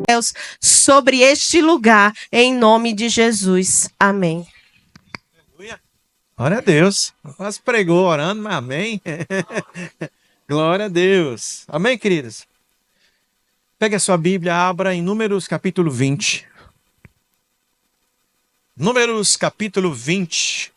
Deus sobre este lugar, em nome de Jesus. Amém. Glória a Deus. Quase pregou orando, mas amém. Glória a Deus. Amém, queridas? Pegue a sua Bíblia, abra em Números capítulo 20. Números capítulo 20.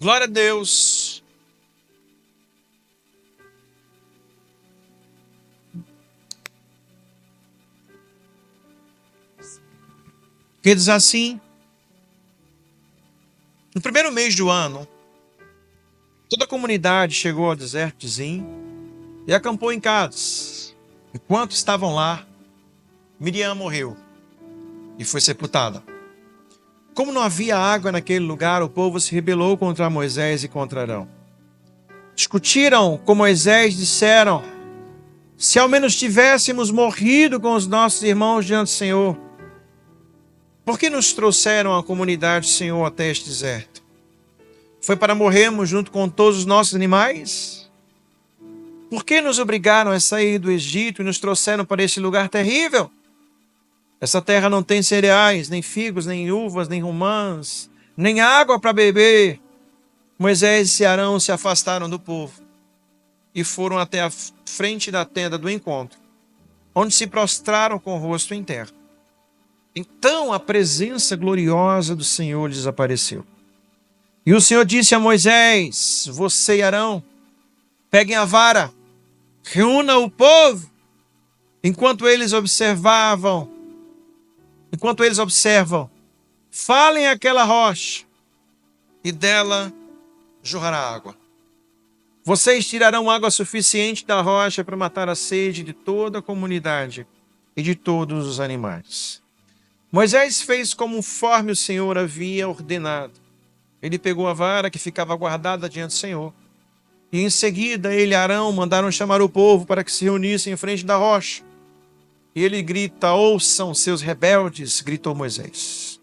Glória a Deus. Que diz assim: no primeiro mês do ano, toda a comunidade chegou ao deserto de Zim e acampou em Cádiz. Enquanto estavam lá, Miriam morreu e foi sepultada. Como não havia água naquele lugar, o povo se rebelou contra Moisés e contra Arão. Discutiram com Moisés, disseram: se ao menos tivéssemos morrido com os nossos irmãos diante do Senhor, por que nos trouxeram a comunidade do Senhor até este deserto? Foi para morrermos junto com todos os nossos animais? Por que nos obrigaram a sair do Egito e nos trouxeram para este lugar terrível? Essa terra não tem cereais, nem figos, nem uvas, nem romãs, nem água para beber. Moisés e Arão se afastaram do povo e foram até a frente da tenda do encontro, onde se prostraram com o rosto em terra. Então a presença gloriosa do Senhor lhes apareceu. E o Senhor disse a Moisés: você e Arão, peguem a vara, reúna o povo. Enquanto eles observam, falem àquela rocha, e dela jorrará água. Vocês tirarão água suficiente da rocha para matar a sede de toda a comunidade e de todos os animais. Moisés fez conforme o Senhor havia ordenado. Ele pegou a vara que ficava guardada diante do Senhor, e em seguida ele e Arão mandaram chamar o povo para que se reunissem em frente da rocha. E ele grita: ouçam, seus rebeldes, gritou Moisés.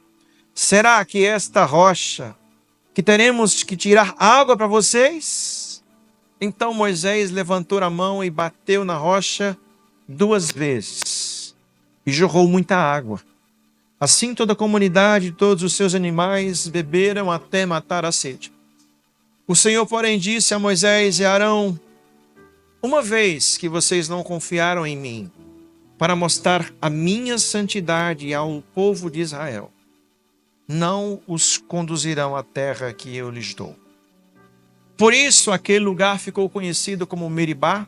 Será que esta rocha, que teremos que tirar água para vocês? Então Moisés levantou a mão e bateu na rocha 2 vezes, e jorrou muita água. Assim toda a comunidade e todos os seus animais beberam até matar a sede. O Senhor, porém, disse a Moisés e a Arão: uma vez que vocês não confiaram em mim, para mostrar a minha santidade ao povo de Israel, não os conduzirão à terra que eu lhes dou. Por isso aquele lugar ficou conhecido como Meribá,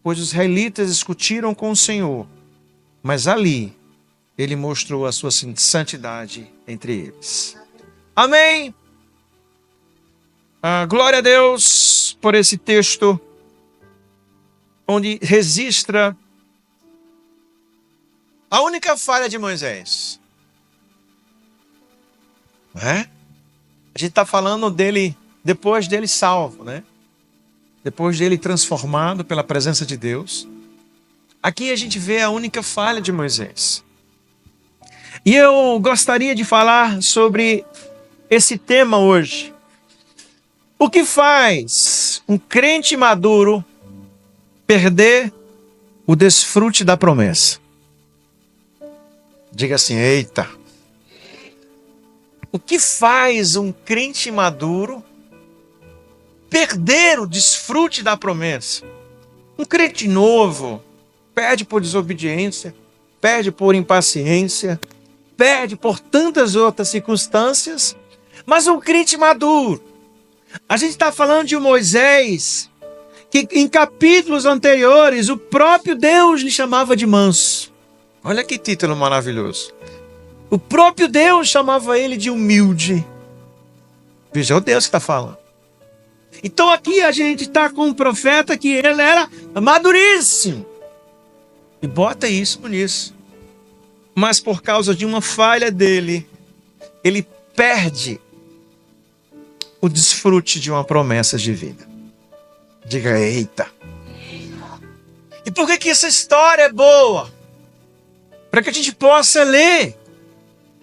pois os israelitas discutiram com o Senhor, mas ali ele mostrou a sua santidade entre eles. Amém! Glória a Deus por esse texto, onde registra a única falha de Moisés. Não é? A gente está falando dele, depois dele salvo, né? Depois dele transformado pela presença de Deus. Aqui a gente vê a única falha de Moisés. E eu gostaria de falar sobre esse tema hoje. O que faz um crente maduro perder o desfrute da promessa? Diga assim: eita. O que faz um crente maduro perder o desfrute da promessa? Um crente novo perde por desobediência, perde por impaciência, perde por tantas outras circunstâncias, mas um crente maduro. A gente está falando de Moisés, que em capítulos anteriores o próprio Deus lhe chamava de manso. Olha que título maravilhoso. O próprio Deus chamava ele de humilde. Veja, é o Deus que está falando. Então aqui a gente está com um profeta que ele era maduríssimo. E bota isso nisso. Mas por causa de uma falha dele, ele perde o desfrute de uma promessa divina. Diga: eita. E por que essa história é boa? para que a gente possa ler,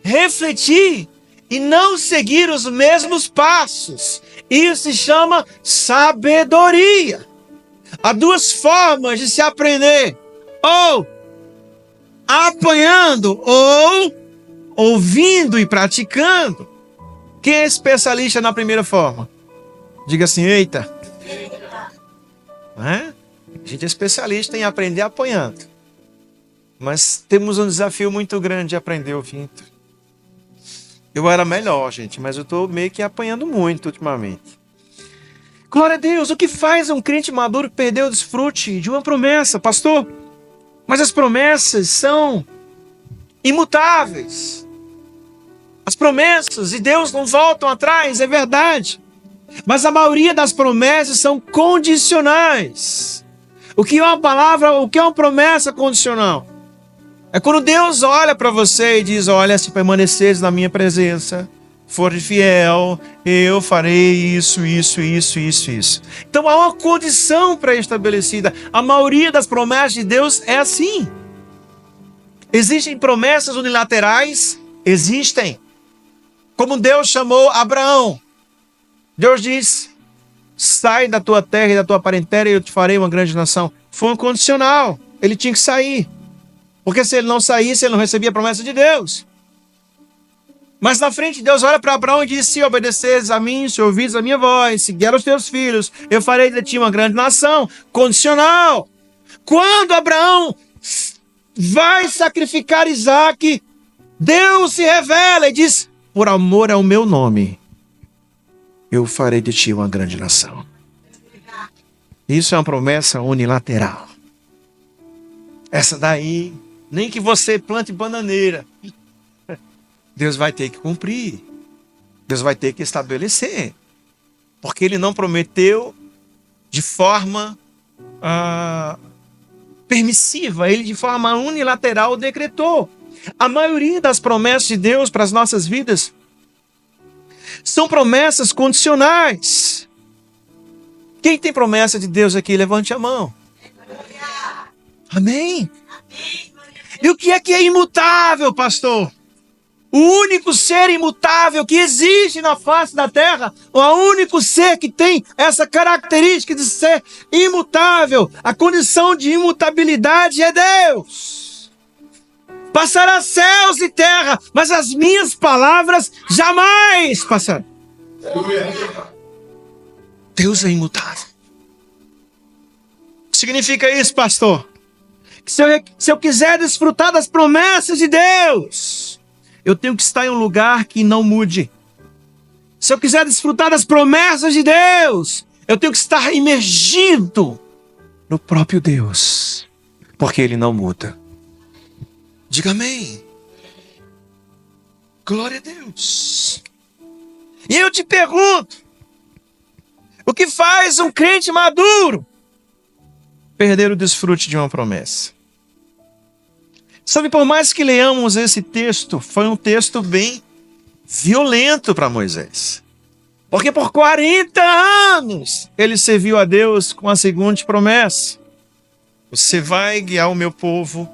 refletir e não seguir os mesmos passos. Isso se chama sabedoria. Há duas formas de se aprender: ou apanhando, ou ouvindo e praticando. Quem é especialista na primeira forma? Diga assim: eita. Não é? A gente é especialista em aprender apanhando. Mas temos um desafio muito grande de aprender ouvindo. Eu era melhor, gente, mas eu estou meio que apanhando muito ultimamente. Glória a Deus. O que faz um crente maduro perder o desfrute de uma promessa, pastor? Mas as promessas são imutáveis. As promessas de Deus não voltam atrás, é verdade. Mas a maioria das promessas são condicionais. O que é uma palavra, o que é uma promessa condicional? É quando Deus olha para você e diz: olha, se permaneceres na minha presença, for fiel, eu farei isso. Então há uma condição pré-estabelecida. A maioria das promessas de Deus é assim. Existem promessas unilaterais? Existem. Como Deus chamou Abraão. Deus diz: sai da tua terra e da tua parentela e eu te farei uma grande nação. Foi um condicional. Ele tinha que sair. Porque se ele não saísse, ele não recebia a promessa de Deus. Mas na frente, Deus olha para Abraão e diz: se obedeceres a mim, se ouvires a minha voz, se guiar os teus filhos, eu farei de ti uma grande nação. Condicional. Quando Abraão vai sacrificar Isaque, Deus se revela e diz: por amor ao meu nome, eu farei de ti uma grande nação. Isso é uma promessa unilateral. Essa daí, nem que você plante bananeira, Deus vai ter que cumprir. Deus vai ter que estabelecer. Porque Ele não prometeu de forma permissiva. Ele de forma unilateral decretou. A maioria das promessas de Deus para as nossas vidas são promessas condicionais. Quem tem promessa de Deus aqui, levante a mão. Amém? E o que é imutável, pastor? O único ser imutável que existe na face da terra, o único ser que tem essa característica de ser imutável, a condição de imutabilidade é Deus. Passará céus e terra, mas as minhas palavras jamais passarão. Deus é imutável. O que significa isso, pastor? Que se eu quiser desfrutar das promessas de Deus, eu tenho que estar em um lugar que não mude. Se eu quiser desfrutar das promessas de Deus, eu tenho que estar imergido no próprio Deus, porque Ele não muda. Diga amém. Glória a Deus. E eu te pergunto, o que faz um crente maduro perder o desfrute de uma promessa? Sabe, por mais que leamos esse texto, foi um texto bem violento para Moisés. Porque por 40 anos ele serviu a Deus com a seguinte promessa: você vai guiar o meu povo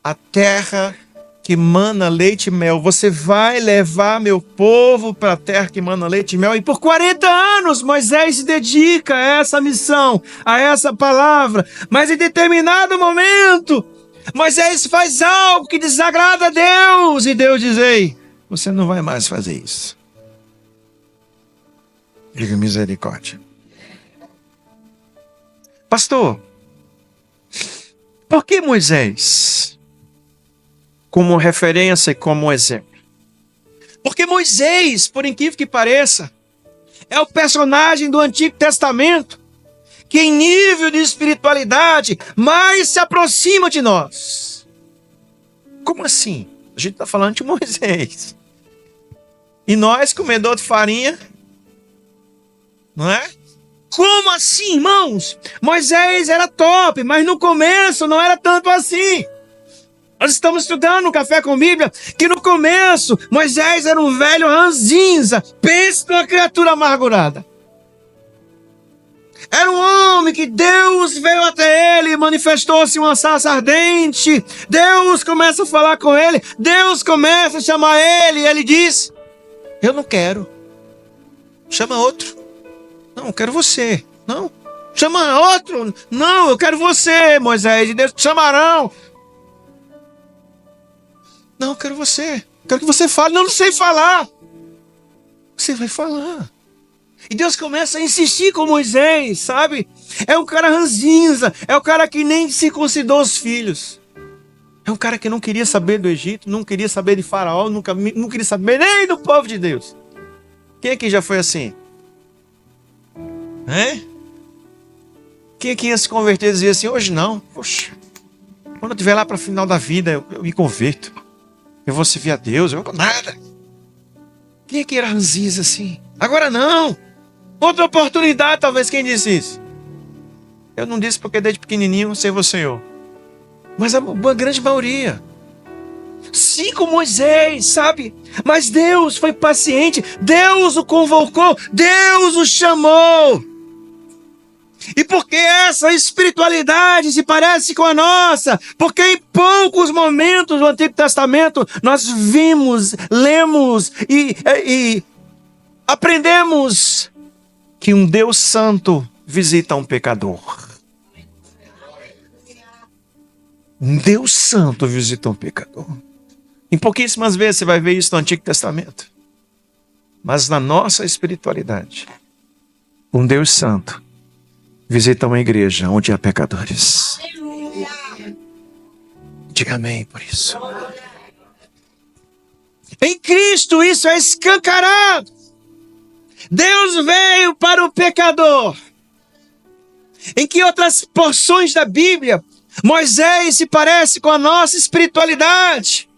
à terra que mana leite e mel. Você vai levar meu povo para a terra que mana leite e mel. E por 40 anos Moisés se dedica a essa missão, a essa palavra. Mas em determinado momento, Moisés faz algo que desagrada a Deus. E Deus diz: ei, você não vai mais fazer isso. Diga misericórdia. Pastor, por que Moisés como referência e como exemplo? Porque Moisés, por incrível que pareça, é o personagem do Antigo Testamento que em nível de espiritualidade mais se aproxima de nós. Como assim? A gente está falando de Moisés. E nós, comedor de farinha, não é? Como assim, irmãos? Moisés era top, mas no começo não era tanto assim. Nós estamos estudando no Café com Bíblia que no começo Moisés era um velho ranzinza. Pense numa criatura amargurada. Era um homem que Deus veio até ele e manifestou-se uma sarça ardente. Deus começa a falar com ele. Deus começa a chamar ele. E ele diz: eu não quero. Chama outro. Não, eu quero você. Não. Chama outro. Não, eu quero você, Moisés. E Deus: chamarão. Não, eu quero você. Quero que você fale. Não, não sei falar. Você vai falar. E Deus começa a insistir com Moisés, sabe? É um cara ranzinza. É um cara que nem circuncidou os filhos. É um cara que não queria saber do Egito. Não queria saber de Faraó. Não queria saber nem do povo de Deus. Quem aqui já foi assim? Quem aqui ia se converter e dizer assim: hoje não. Poxa, quando eu estiver lá para o final da vida, eu me converto. Eu vou servir a Deus. Eu não nada. Quem aqui era ranzinza assim? Agora não. Outra oportunidade, talvez. Quem disse isso? Eu não disse porque desde pequenininho servo o Senhor. Mas a grande maioria. Sim, com Moisés, sabe? Mas Deus foi paciente. Deus o convocou. Deus o chamou. E porque essa espiritualidade se parece com a nossa, porque em poucos momentos do Antigo Testamento nós vimos, lemos e aprendemos que um Deus santo visita um pecador. Um Deus santo visita um pecador. Em pouquíssimas vezes você vai ver isso no Antigo Testamento. Mas na nossa espiritualidade, um Deus santo visita uma igreja onde há pecadores. Diga amém por isso. Em Cristo isso é escancarado. Deus veio para o pecador. Em que outras porções da Bíblia Moisés se parece com a nossa espiritualidade?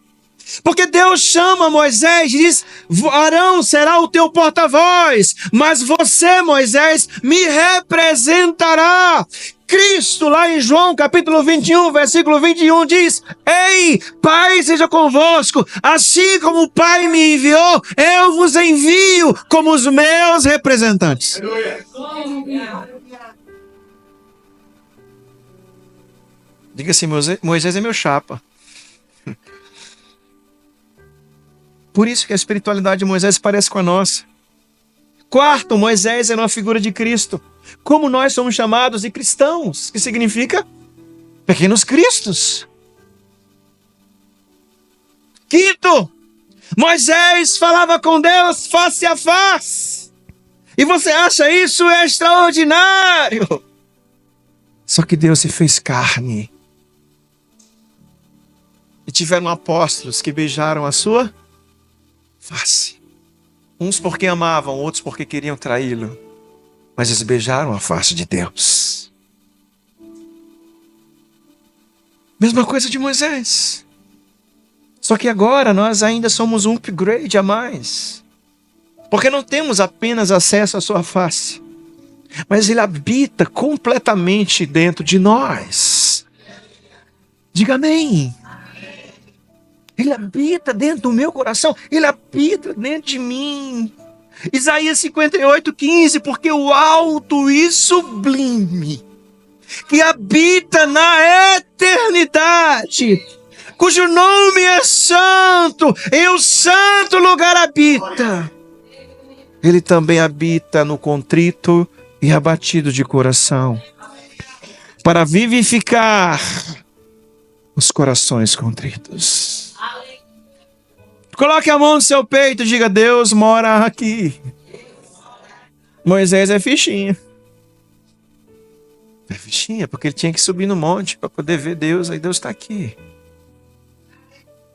Porque Deus chama Moisés e diz: Arão será o teu porta-voz, mas você, Moisés, me representará. Cristo, lá em João capítulo 21, versículo 21, diz: Ei, Pai seja convosco, assim como o Pai me enviou, eu vos envio como os meus representantes. Diga assim: Moisés é meu chapa. Por isso que a espiritualidade de Moisés parece com a nossa. Quarto, Moisés era uma figura de Cristo. Como nós somos chamados de cristãos, que significa pequenos cristos. Quinto, Moisés falava com Deus face a face. E você acha isso extraordinário? Só que Deus se fez carne. E tiveram apóstolos que beijaram a sua face. Uns porque amavam, outros porque queriam traí-lo. Mas eles beijaram a face de Deus. Mesma coisa de Moisés. Só que agora nós ainda somos um upgrade a mais. Porque não temos apenas acesso à sua face, mas ele habita completamente dentro de nós. Diga amém. Ele habita dentro do meu coração. Ele habita dentro de mim. Isaías 58:15. Porque o alto e sublime, que habita na eternidade, cujo nome é santo, em um santo lugar habita. Ele também habita no contrito e abatido de coração, para vivificar os corações contritos. Coloque a mão no seu peito e diga: Deus mora aqui. Moisés é fichinha. É fichinha, porque ele tinha que subir no monte para poder ver Deus. Aí Deus está aqui.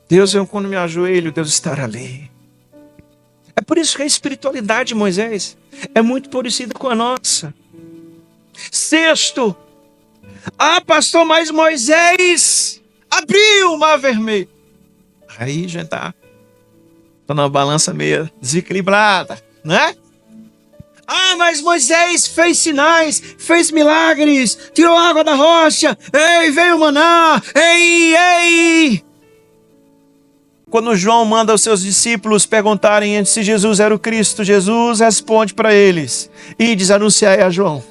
Deus, eu quando me ajoelho, Deus está ali. É por isso que a espiritualidade de Moisés é muito parecida com a nossa. Sexto, pastor, mas Moisés abriu o mar vermelho. Aí já está numa balança meio desequilibrada, né? Mas Moisés fez sinais, fez milagres, tirou água da rocha, veio o maná, ei. Quando João manda os seus discípulos perguntarem se Jesus era o Cristo, Jesus responde para eles: Ides anunciai a João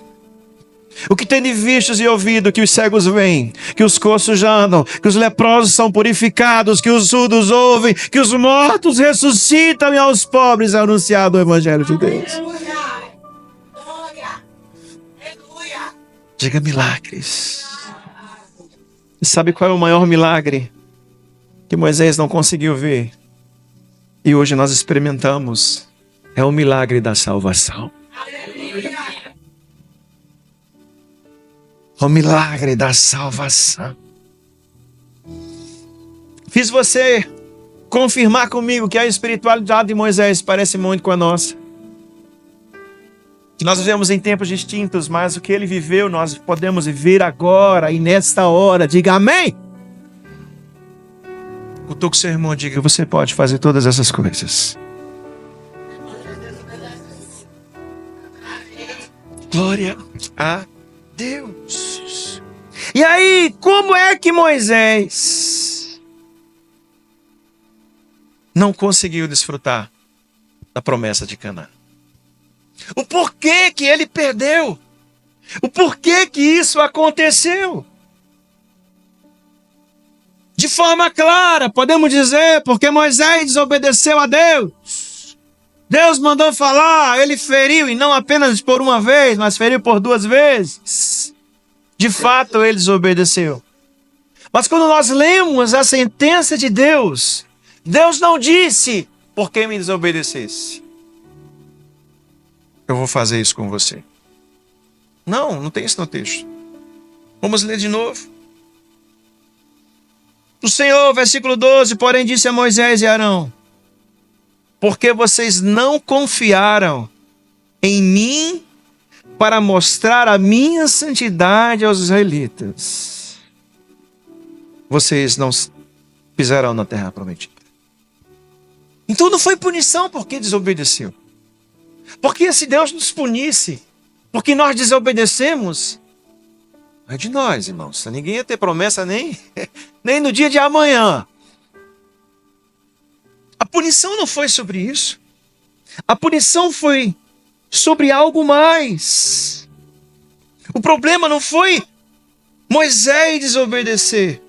O que tem de vistos e ouvido, que os cegos veem, que os coxos andam, que os leprosos são purificados, que os surdos ouvem, que os mortos ressuscitam e aos pobres é anunciado o Evangelho de Deus. Diga milagres. E sabe qual é o maior milagre que Moisés não conseguiu ver? E hoje nós experimentamos. É o milagre da salvação. O milagre da salvação. Fiz você confirmar comigo que a espiritualidade de Moisés parece muito com a nossa. Que nós vivemos em tempos distintos, mas o que ele viveu nós podemos viver agora e nesta hora. Diga amém. Cutuque seu irmão, diga, você pode fazer todas essas coisas. Glória a Deus. E aí, como é que Moisés não conseguiu desfrutar da promessa de Canaã? O porquê que ele perdeu? O porquê que isso aconteceu? De forma clara, podemos dizer, porque Moisés desobedeceu a Deus. Deus mandou falar, ele feriu, e não apenas por uma vez, mas feriu por 2 vezes. De fato, ele desobedeceu. Mas quando nós lemos a sentença de Deus, Deus não disse, por que me desobedecesse? Eu vou fazer isso com você. Não tem isso no texto. Vamos ler de novo. O Senhor, versículo 12, porém disse a Moisés e Arão, porque vocês não confiaram em mim para mostrar a minha santidade aos israelitas, vocês não pisarão na terra prometida. Então não foi punição porque desobedeceu. Porque se Deus nos punisse porque nós desobedecemos, é de nós, irmãos. Ninguém ia ter promessa nem no dia de amanhã. A punição não foi sobre isso. A punição foi sobre algo mais. O problema não foi Moisés desobedecer.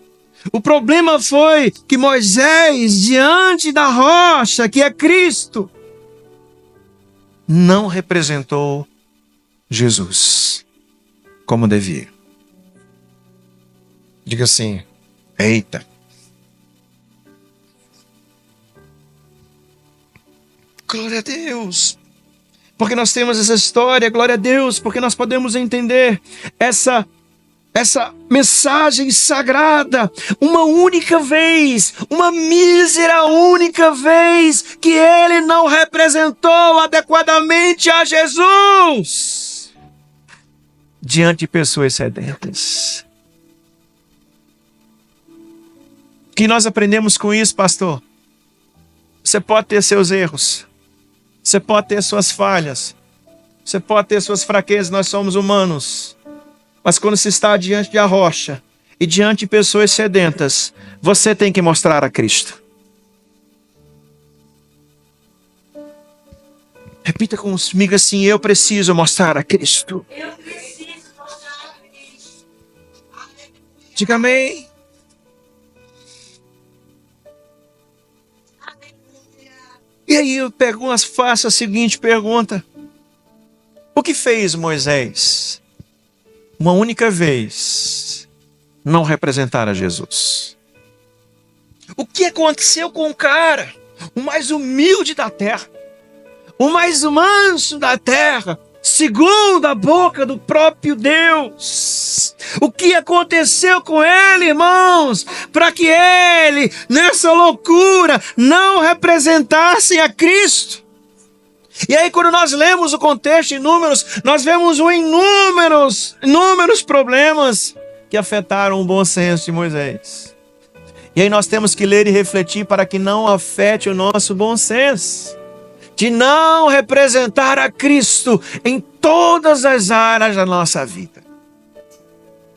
O problema foi que Moisés, diante da rocha, que é Cristo, não representou Jesus como devia. Diga assim, eita. Glória a Deus. Porque nós temos essa história, glória a Deus, porque nós podemos entender essa mensagem sagrada, uma única vez, uma mísera única vez, que ele não representou adequadamente a Jesus diante de pessoas sedentas. O que nós aprendemos com isso, pastor? Você pode ter seus erros, você pode ter suas falhas, você pode ter suas fraquezas, nós somos humanos. Mas quando se está diante da rocha e diante de pessoas sedentas, você tem que mostrar a Cristo. Repita comigo assim, eu preciso mostrar a Cristo. Eu preciso mostrar a Cristo. Diga amém. E aí eu faço a seguinte pergunta. O que fez Moisés uma única vez não representar a Jesus? O que aconteceu com o cara, o mais humilde da terra, o mais manso da terra, segundo a boca do próprio Deus? O que aconteceu com ele, irmãos, para que ele, nessa loucura, não representasse a Cristo? E aí, quando nós lemos o contexto em Números, nós vemos inúmeros problemas que afetaram o bom senso de Moisés. E aí nós temos que ler e refletir para que não afete o nosso bom senso, de não representar a Cristo em todas as áreas da nossa vida.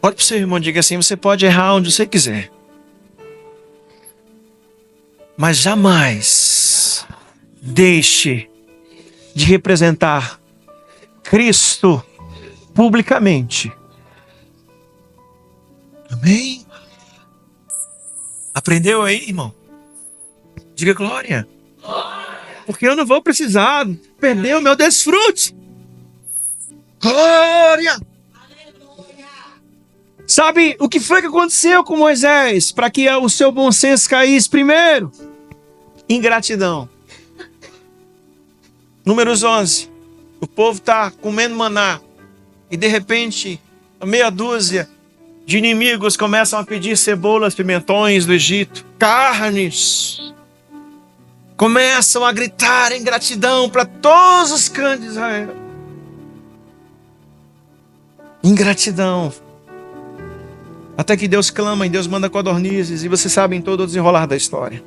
Olha para o seu irmão e diga assim, você pode errar onde você quiser, mas jamais deixe de representar Cristo publicamente Amém? Aprendeu aí, irmão? Diga glória. Porque eu não vou precisar perder o meu desfrute. Glória! Sabe o que foi que aconteceu com Moisés para que o seu bom senso caísse? Primeiro, ingratidão. Números 11. O povo está comendo maná e de repente, meia dúzia de inimigos começam a pedir cebolas, pimentões do Egito, carnes. Começam a gritar em gratidão para todos os cães de Israel. Ingratidão. Até que Deus clama e Deus manda codornizes. E vocês sabem todo o desenrolar da história.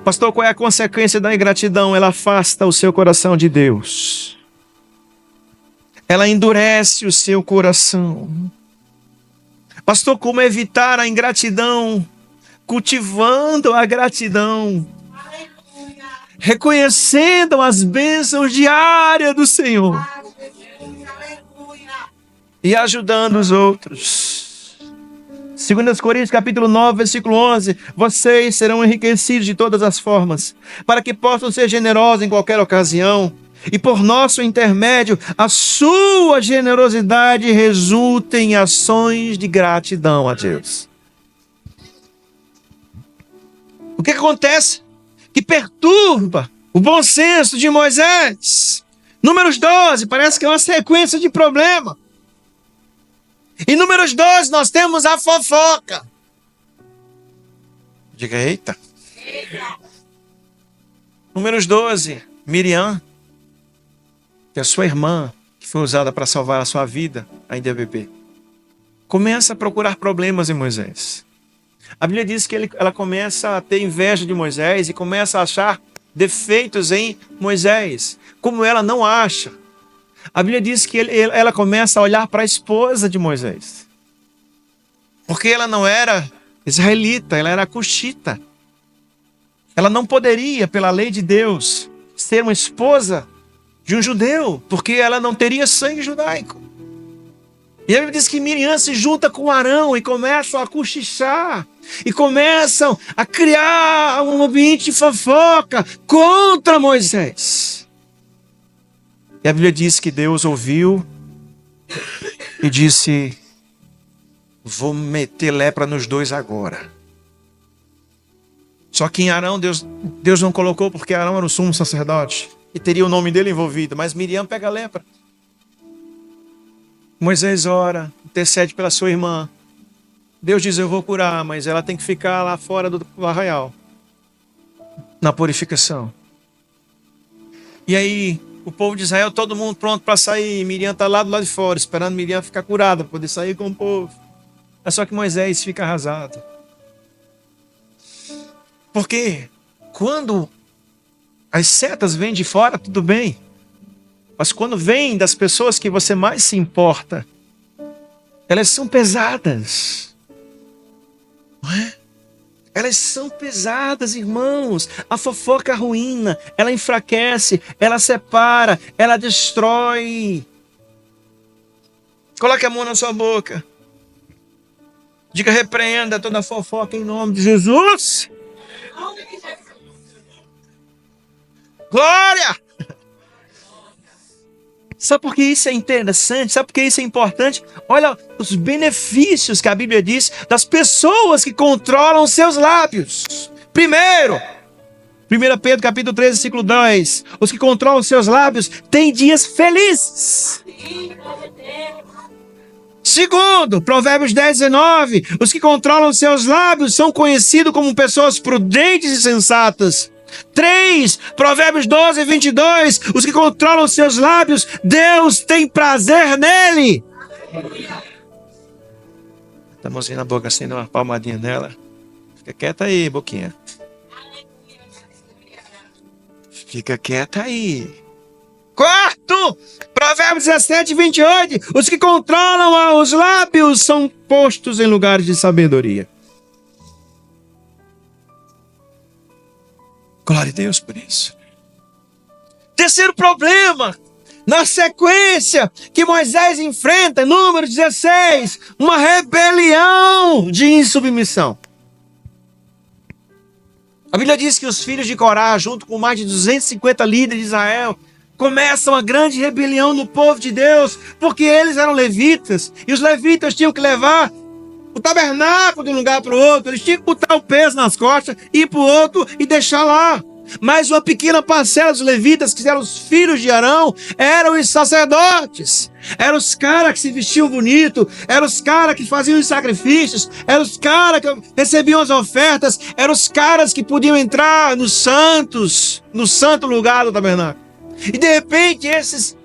Pastor, qual é a consequência da ingratidão? Ela afasta o seu coração de Deus. Ela endurece o seu coração. Pastor, como evitar a ingratidão? Cultivando a gratidão. Reconhecendo as bênçãos diárias do Senhor. E ajudando os outros. 2 Coríntios capítulo 9, versículo 11. Vocês serão enriquecidos de todas as formas, para que possam ser generosos em qualquer ocasião. E por nosso intermédio, a sua generosidade resulte em ações de gratidão a Deus. O que acontece? Que perturba o bom senso de Moisés. Números 12, parece que é uma sequência de problemas. Em Números 12 nós temos a fofoca. Diga, eita. Números 12, Miriam, que é a sua irmã, que foi usada para salvar a sua vida, ainda é bebê, começa a procurar problemas em Moisés. A Bíblia diz que ela começa a ter inveja de Moisés e começa a achar defeitos em Moisés, como ela não acha. A Bíblia diz que ela começa a olhar para a esposa de Moisés. Porque ela não era israelita, ela era cuxita. Ela não poderia, pela lei de Deus, ser uma esposa de um judeu, porque ela não teria sangue judaico. E a Bíblia diz que Miriam se junta com Arão e começam a cochichar. E começam a criar um ambiente de fofoca contra Moisés. E a Bíblia diz que Deus ouviu e disse: vou meter lepra nos dois agora. Só que em Arão Deus não colocou, porque Arão era o sumo sacerdote e teria o nome dele envolvido. Mas Miriam pega a lepra. Moisés ora, intercede pela sua irmã. Deus diz: eu vou curar, mas ela tem que ficar lá fora do arraial, na purificação. E aí, o povo de Israel, todo mundo pronto para sair. Miriam está lá do lado de fora, esperando Miriam ficar curada, para poder sair com o povo. É só que Moisés fica arrasado. Porque quando as setas vêm de fora, tudo bem. Mas quando vêm das pessoas que você mais se importa, elas são pesadas. Não é? Elas são pesadas, irmãos. A fofoca arruína, ela enfraquece, ela separa, ela destrói. Coloque a mão na sua boca. Diga: repreenda toda fofoca em nome de Jesus. Glória! Sabe por que isso é interessante? Sabe por que isso é importante? Olha os benefícios que a Bíblia diz das pessoas que controlam seus lábios. Primeiro, 1 Pedro capítulo 13, versículo 2. Os que controlam seus lábios têm dias felizes. Segundo, Provérbios 10, 19. Os que controlam seus lábios são conhecidos como pessoas prudentes e sensatas. 3, Provérbios 12, 22. Os que controlam seus lábios, Deus tem prazer nele. Tá a mãozinha na boca assim, dá uma palmadinha nela. Fica quieta aí, boquinha. Fica quieta aí. Quarto, Provérbios 17, 28. Os que controlam os lábios são postos em lugares de sabedoria. Glória a Deus por isso. Terceiro problema Na sequência que Moisés enfrenta, número 16, uma rebelião de insubmissão. A Bíblia diz que os filhos de Corá, junto com mais de 250 líderes de Israel, começam uma grande rebelião no povo de Deus, porque eles eram levitas, e os levitas tinham que levar o tabernáculo de um lugar para o outro, eles tinham que botar o peso nas costas, ir para o outro e deixar lá. Mas uma pequena parcela dos levitas, que eram os filhos de Arão, eram os sacerdotes. Eram os caras que se vestiam bonito, eram os caras que faziam os sacrifícios, eram os caras que recebiam as ofertas, eram os caras que podiam entrar nos santos, no santo lugar do tabernáculo. E de repente esses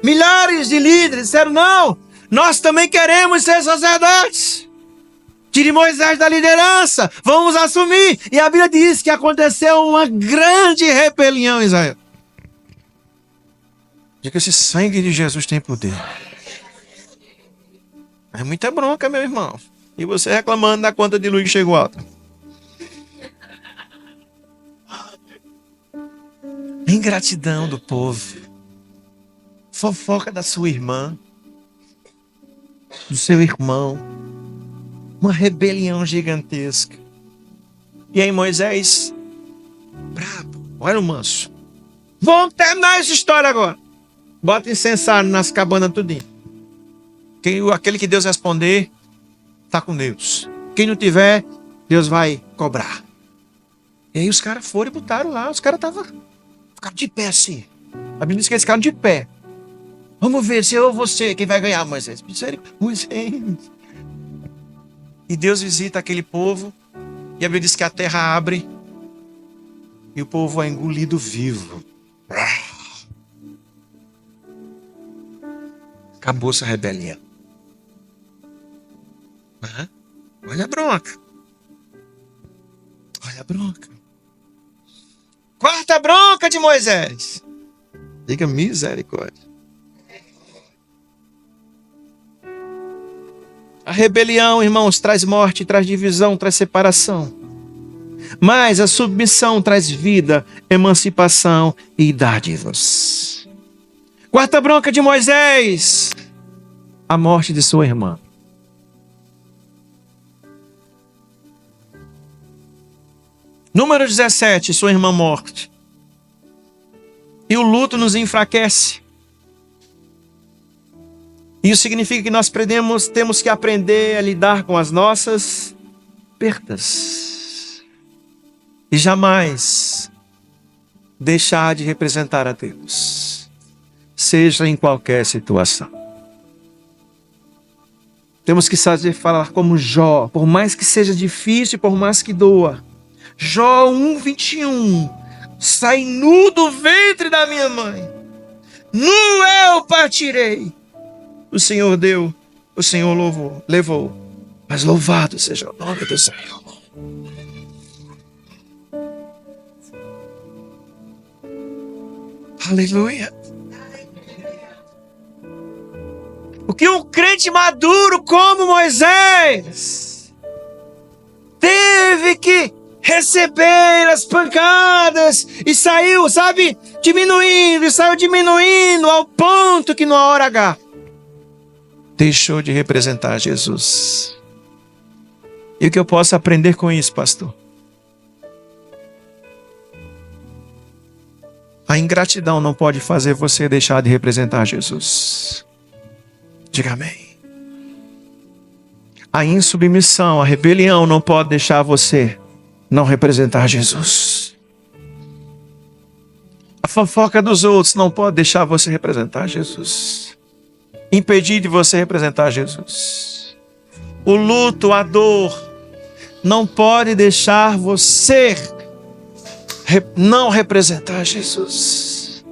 milhares de líderes disseram: não, nós também queremos ser sacerdotes. Tire Moisés da liderança, vamos assumir. E a Bíblia diz que aconteceu uma grande rebelião em Israel. Diga que esse sangue de Jesus tem poder. É muita bronca, meu irmão. E você reclamando da conta de luz que chegou alta. Ingratidão do povo. Fofoca da sua irmã. Do seu irmão. Uma rebelião gigantesca. E aí Moisés, brabo, olha o manso. Vamos terminar essa história agora. Bota incensário nas cabanas tudinho. Aquele que Deus responder, está com Deus. Quem não tiver, Deus vai cobrar. E aí os caras foram e botaram lá. Os caras ficaram de pé assim. A Bíblia diz que eles ficaram de pé. Vamos ver se eu ou você quem vai ganhar, Moisés. Moisés. E Deus visita aquele povo, e a Bíblia diz que a terra abre, e o povo é engolido vivo. Acabou essa rebelião. Olha a bronca. Olha a bronca. Quarta bronca de Moisés. Diga misericórdia. A rebelião, irmãos, traz morte, traz divisão, traz separação. Mas a submissão traz vida, emancipação e dádivas. Quarta bronca de Moisés, a morte de sua irmã. Número 17, sua irmã morte. E o luto nos enfraquece. Isso significa que nós temos que aprender a lidar com as nossas perdas. E jamais deixar de representar a Deus. Seja em qualquer situação. Temos que saber falar como Jó, por mais que seja difícil, por mais que doa. Jó 1:21. Sai nu do ventre da minha mãe. Nu eu partirei. O Senhor deu, o Senhor levou. Mas louvado seja o nome do Senhor. Aleluia. O que um crente maduro como Moisés teve que receber as pancadas e saiu, diminuindo ao ponto que na hora H deixou de representar Jesus. E o que eu posso aprender com isso, pastor? A ingratidão não pode fazer você deixar de representar Jesus. Diga amém. A insubmissão, a rebelião não pode deixar você não representar Jesus. A fofoca dos outros não pode deixar você representar Jesus. Impedir de você representar Jesus. O luto, a dor, não pode deixar você não representar Jesus.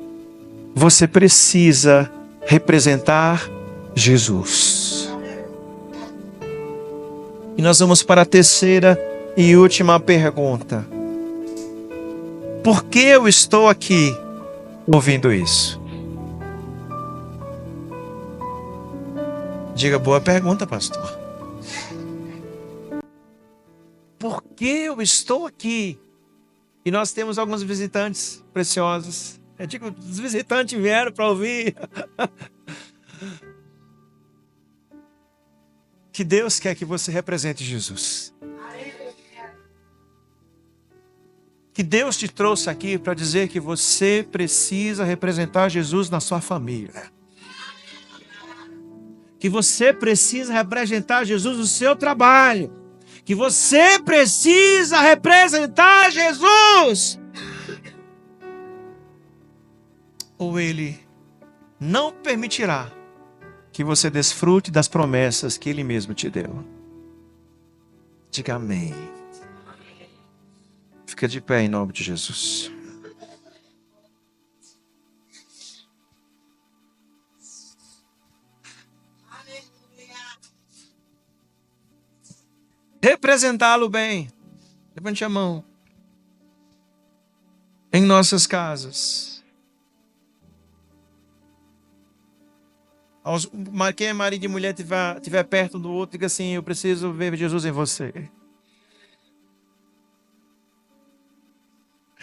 Você precisa representar Jesus. E nós vamos para a terceira e última pergunta. Por que eu estou aqui ouvindo isso? Diga, boa pergunta, pastor. Por que eu estou aqui? E nós temos alguns visitantes preciosos. Eu digo, os visitantes vieram para ouvir. Que Deus quer que você represente Jesus. Que Deus te trouxe aqui para dizer que você precisa representar Jesus na sua família. Que você precisa representar Jesus no seu trabalho. Que você precisa representar Jesus. Ou Ele não permitirá que você desfrute das promessas que Ele mesmo te deu. Diga amém. Fica de pé em nome de Jesus. Representá-lo bem. Levante a mão. Em nossas casas. Quem é marido e mulher estiver perto do outro, diga assim: eu preciso ver Jesus em você.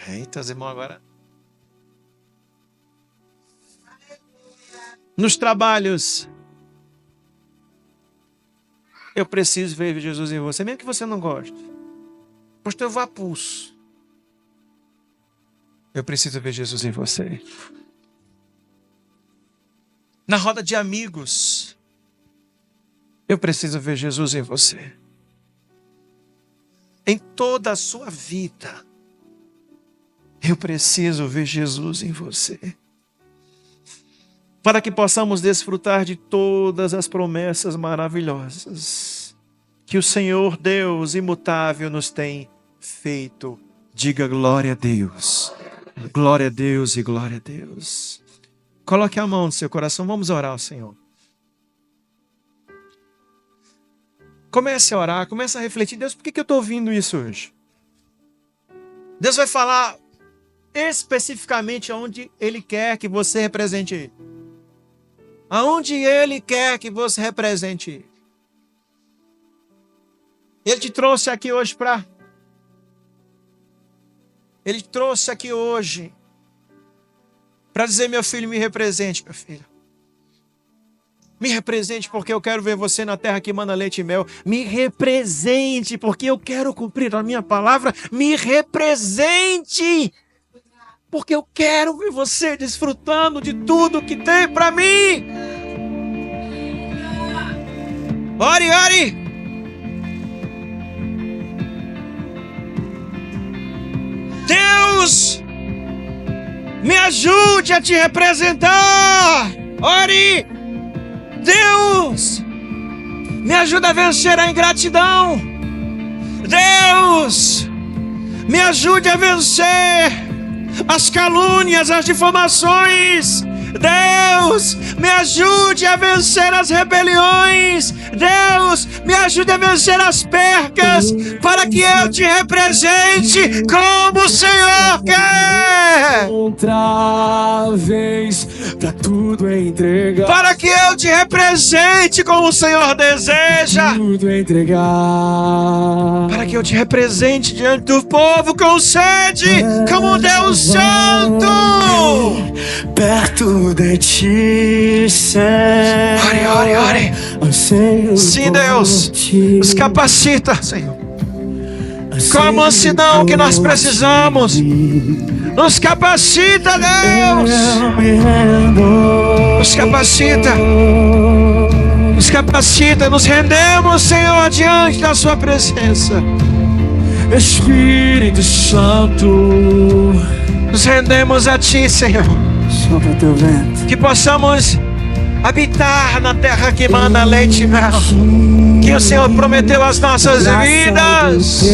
Eita, irmão, agora. Nos trabalhos. Eu preciso ver Jesus em você, mesmo que você não goste. Pastor, eu vou a pulso. Eu preciso ver Jesus em você. Na roda de amigos. Eu preciso ver Jesus em você. Em toda a sua vida. Eu preciso ver Jesus em você. Para que possamos desfrutar de todas as promessas maravilhosas que o Senhor Deus imutável nos tem feito. Diga glória a Deus. Glória a Deus e glória a Deus. Coloque a mão no seu coração, vamos orar ao Senhor. Comece a orar, comece a refletir. Deus, por que eu estou ouvindo isso hoje? Deus vai falar especificamente aonde Ele quer que você represente Ele. Aonde Ele quer que você represente Ele. Ele te trouxe aqui hoje para... Ele te trouxe aqui hoje para dizer: meu filho, me represente, meu filho. Me represente porque eu quero ver você na terra que mana leite e mel. Me represente porque eu quero cumprir a minha palavra. Me represente porque eu quero ver você desfrutando de tudo que tem para mim. Ore, ore. Deus, me ajude a te representar. Ore. Deus, me ajuda a vencer a ingratidão. Deus, me ajude a vencer as calúnias, as difamações. Deus, me ajude a vencer as rebeliões. Deus, me ajude a vencer as percas, para que eu te represente como o Senhor quer. Outra vez, pra tudo entregar. Para que eu te represente como o Senhor deseja. Tudo entregar. Para que eu te represente diante do povo com sede, como um Deus Santo. Perto de ti, Senhor. Ore, ore, ore. Sim, Deus, nos capacita, Senhor, com a mansidão que nós precisamos. Nos capacita, Deus. Nos capacita. Nos capacita. Nos rendemos, Senhor, diante da sua presença. Espírito Santo, nos rendemos a Ti, Senhor. Sopra teu vento. Que possamos habitar na terra que mana leite e mel, que o Senhor prometeu às nossas vidas.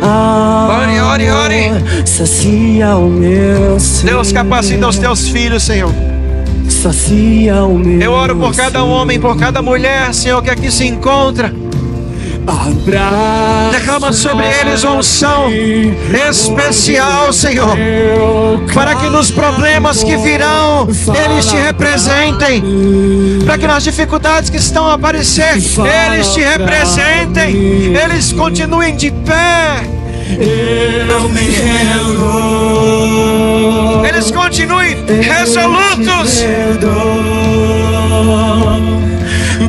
Ore, ore, ore. Sacia o meu ser. Deus, capacita os Teus filhos, Senhor. Sacia o meu. Eu oro por cada homem, por cada mulher, Senhor, que aqui se encontra. Derrama sobre eles uma unção especial, Senhor, para que nos problemas que virão, eles te representem. Para que nas dificuldades que estão a aparecer, eles te representem. Eles continuem de pé. Eu me rendo. Eles continuem resolutos.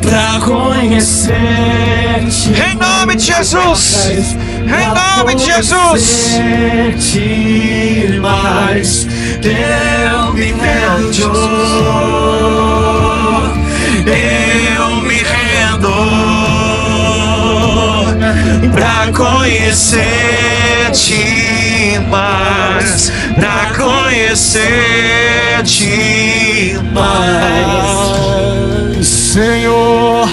Pra conhecer-te, Em nome de Jesus. Em nome de Jesus. conhecer-te mais, eu me rendo, eu me rendo pra conhecer-te mais, pra conhecer-te mais, Senhor.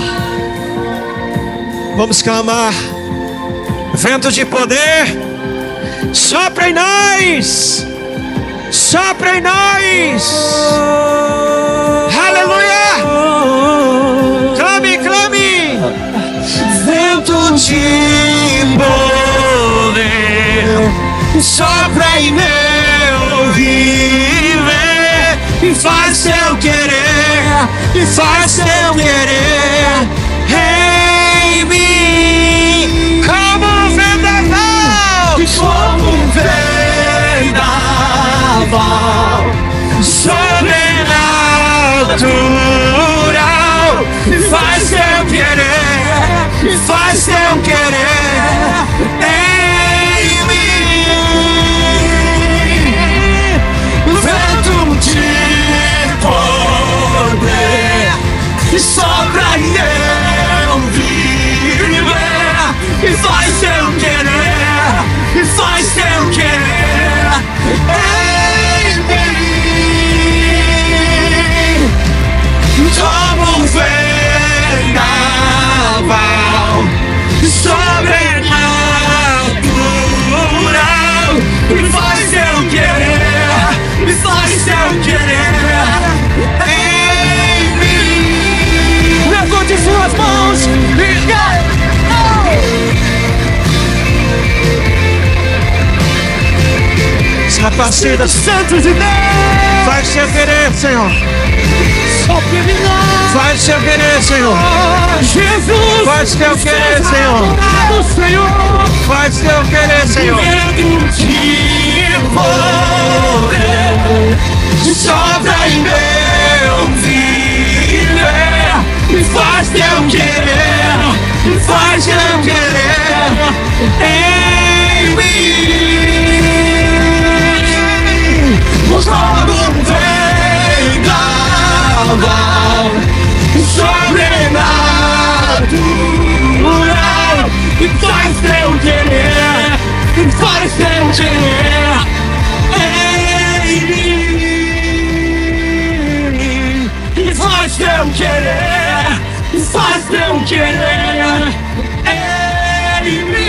Vamos clamar. Vento de poder, sopra em nós. Sopra em nós. Aleluia. Clame, clame. Vento de poder, sopra em meu viver e faz eu querer, e faz eu querer em mim, Como um vendaval. como um vendaval sobrenatural, e faz eu querer, e faz eu querer em mim. Vento de poder que sopra em eu viver, e faz eu querer, e faz eu querer em mim. Como um vendaval sobrenatural, e faz eu querer, e faz eu querer em mim. Levante suas mãos e Rapazidas, Santos de Deus, faz seu querer, Senhor. sopra em nós, Faz seu querer, Senhor. Jesus, Faz teu querer, Senhor. adorado, Senhor. Faz teu querer, Senhor. Vento de poder sopra em meu viver e faz teu querer, e faz teu querer em mim. Como um vendaval sobrenatural, e faz teu querer, e faz teu querer em mim, e faz teu querer, e faz teu querer em mim,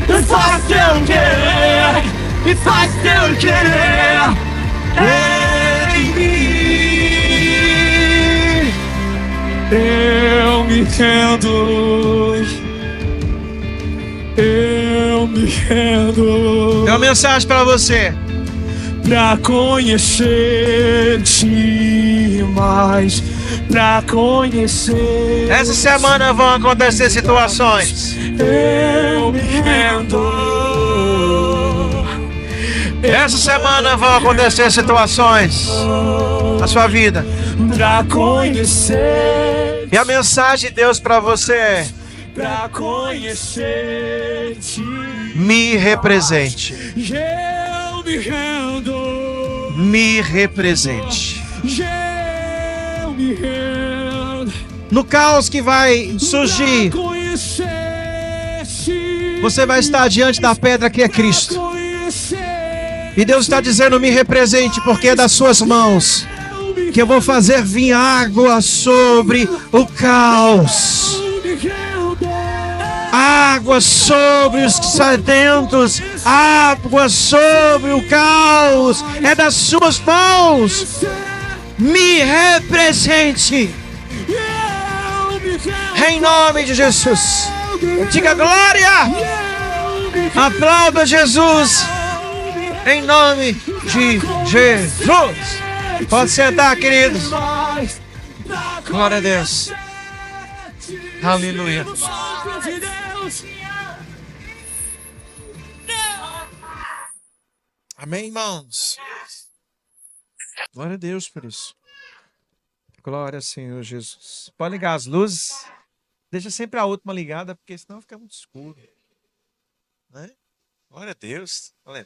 e faz teu querer, e faz teu querer em mim. Eu me rendo, eu me rendo Tem uma mensagem para você. pra conhecer-te mais, pra conhecer. Essa semana vão acontecer situações. Eu me rendo. Essa semana vão acontecer situações na sua vida. Pra conhecer, E a mensagem de Deus para você é: pra conhecer-te, me represente. eu me rendo, Me represente. eu me rendo. No caos que vai surgir, Pra conhecer-te, você vai estar diante da pedra que é Cristo. conhecer, E Deus está dizendo: me represente, porque é das suas mãos que eu vou fazer vir água sobre o caos. eu me rendo. Água sobre os sedentos, água sobre o caos, é das suas mãos. Me represente, em nome de Jesus. Diga glória, aplauda Jesus, em nome de Jesus. Pode sentar, queridos. Glória a Deus. Aleluia. Amém, irmãos? Glória a Deus por isso. Glória ao Senhor Jesus. Pode ligar as luzes. Deixa sempre a última ligada, porque senão fica muito escuro. Né? Glória a Deus. Aleluia.